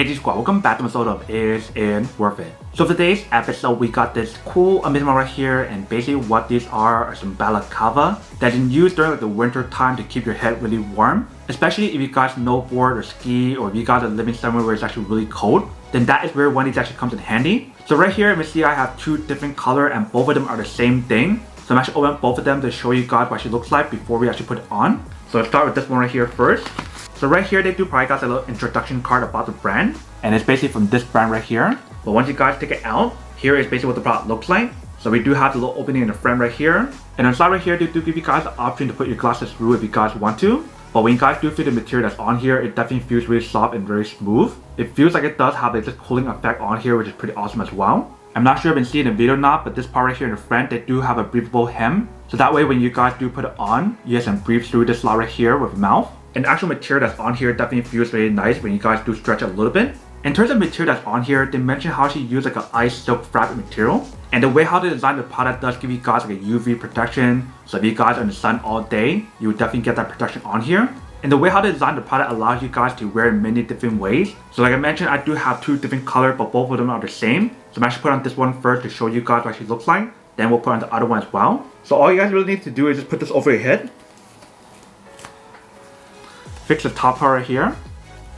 Hey Squad, welcome back to my episode of Is It Worth It? So for today's episode, we got this cool amazing right here, and basically what these are some balaclava that you can use during the winter time to keep your head really warm. Especially if you guys snowboard or ski, or if you guys are living somewhere where it's actually really cold, then that is where one of these actually comes in handy. So right here, you can see I have two different colors and both of them are the same thing. So I'm actually opening both of them to show you guys what she looks like before we actually put it on. So let's start with this one right here first. So right here they do provide guys a little introduction card about the brand, and it's basically from this brand right here. But once you guys take it out, here is basically what the product looks like. So we do have the little opening in the front right here, and on the side right here they do give you guys the option to put your glasses through if you guys want to. But when you guys do feel the material that's on here, it definitely feels really soft and very smooth. It feels like it does have this cooling effect on here, which is pretty awesome as well. I'm not sure if you can see in the video or not, but this part right here in the front, they do have a breathable hem. So that way when you guys do put it on, you guys can breathe through this slot right here with mouth. And the actual material that's on here definitely feels very nice when you guys do stretch it a little bit. In terms of material that's on here, they mention how she used like an ice silk fabric material. And the way how they design the product does give you guys like a UV protection. So if you guys are in the sun all day, you will definitely get that protection on here. And the way how they design the product allows you guys to wear in many different ways. So like I mentioned, I do have two different colors, but both of them are the same. So I'm actually put on this one first to show you guys what she looks like. Then we'll put on the other one as well. So all you guys really need to do is just put this over your head. Fix the top part right here.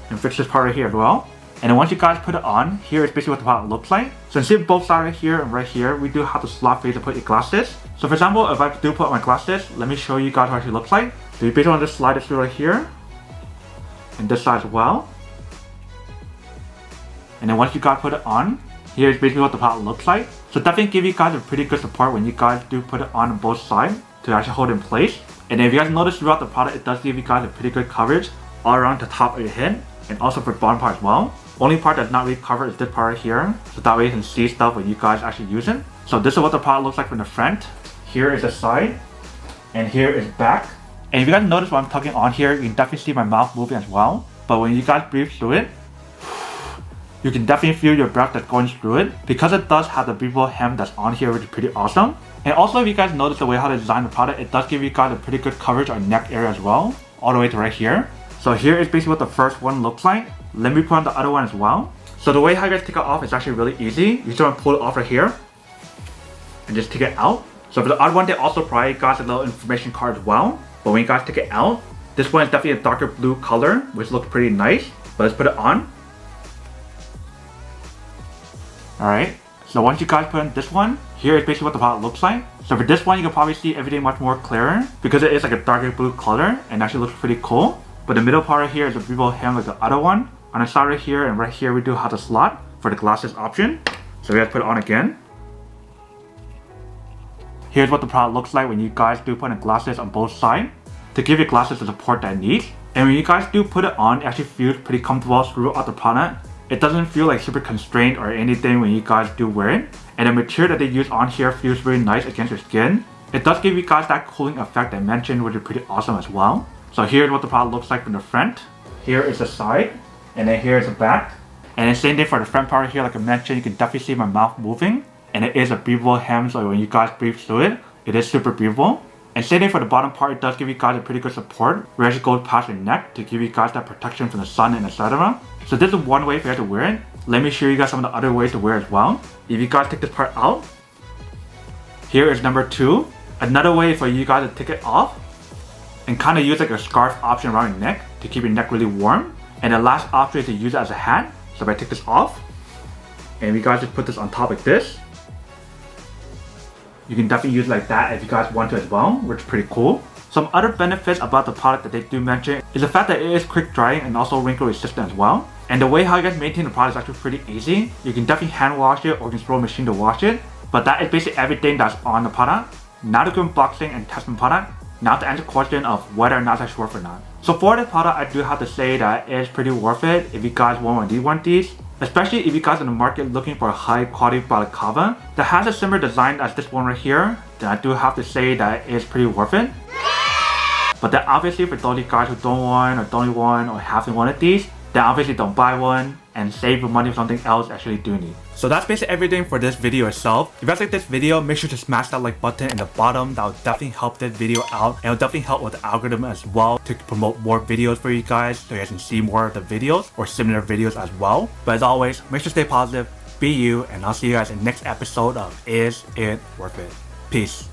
And fix this part right here as well. And then once you guys put it on, here is basically what the product looks like. So you see both sides right here and right here, we do have the slot for you to put your glasses. So for example, if I do put my glasses, let me show you guys what it looks like. So you basically want to slide it through right here. And this side as well. And then once you guys put it on, here is basically what the product looks like. So definitely give you guys a pretty good support when you guys do put it on both sides to actually hold it in place. And if you guys notice throughout the product, it does give you guys a pretty good coverage all around the top of your head and also for the bottom part as well. Only part that's not really covered is this part right here, so that way you can see stuff when you guys actually use it. So this is what the product looks like from the front. Here is the side, and here is back. And if you guys notice what I'm tucking on here, you can definitely see my mouth moving as well. But when you guys breathe through it, you can definitely feel your breath that's going through it because it does have the breathable hem that's on here, which is pretty awesome. And also if you guys notice the way how they design the product, it does give you guys a pretty good coverage on neck area as well, all the way to right here. So here is basically what the first one looks like. Let me put on the other one as well. So the way how you guys take it off is actually really easy. You just want to pull it off right here and just take it out. So for the other one, they also provide you guys a little information card as well. But when you guys take it out, this one is definitely a darker blue color, which looks pretty nice. But let's put it on. Alright, so once you guys put on this one, here is basically what the product looks like. So for this one, you can probably see everything much more clearer because it is like a darker blue color and actually looks pretty cool. But the middle part right here is a breathable hem like the other one. On the side right here and right here, we do have the slot for the glasses option. So we have to put it on again. Here's what the product looks like when you guys do put in glasses on both sides to give your glasses the support that it needs. And when you guys do put it on, it actually feels pretty comfortable throughout the product. It doesn't feel like super constrained or anything when you guys do wear it. And the material that they use on here feels really nice against your skin. It does give you guys that cooling effect I mentioned, which is pretty awesome as well. So here's what the product looks like from the front. Here is the side, and then here is the back. And the same thing for the front part here, like I mentioned, you can definitely see my mouth moving. And it is a breathable hem, so when you guys breathe through it, it is super breathable. And same thing for the bottom part, it does give you guys a pretty good support. We actually go past your neck to give you guys that protection from the sun and etc. So this is one way for you to wear it. Let me show you guys some of the other ways to wear it as well. If you guys take this part out, here is number 2. Another way for you guys to take it off and kind of use like a scarf option around your neck to keep your neck really warm. And the last option is to use it as a hat. So if I take this off, and you guys just put this on top like this, you can definitely use it like that if you guys want to as well, which is pretty cool. Some other benefits about the product that they do mention is the fact that it is quick drying and also wrinkle resistant as well. And the way how you guys maintain the product is actually pretty easy. You can definitely hand wash it or you can throw a machine to wash it. But that is basically everything that's on the product. Now to go unboxing and testing the product. Now to answer the question of whether or not it's worth it or not. So for the product, I do have to say that it is pretty worth it if you guys want one of these. Especially if you guys in the market looking for a high quality balaclava that has a similar design as this one right here, then I do have to say that it is pretty worth it. But then obviously for those of you guys who don't want or don't want or haven't one of these, then obviously don't buy one and save your money for something else you actually do need. So that's basically everything for this video itself. If you guys like this video, make sure to smash that like button in the bottom. That will definitely help this video out, and it will definitely help with the algorithm as well to promote more videos for you guys so you guys can see more of the videos or similar videos as well. But as always, make sure to stay positive, be you, and I'll see you guys in the next episode of Is It Worth It? Peace.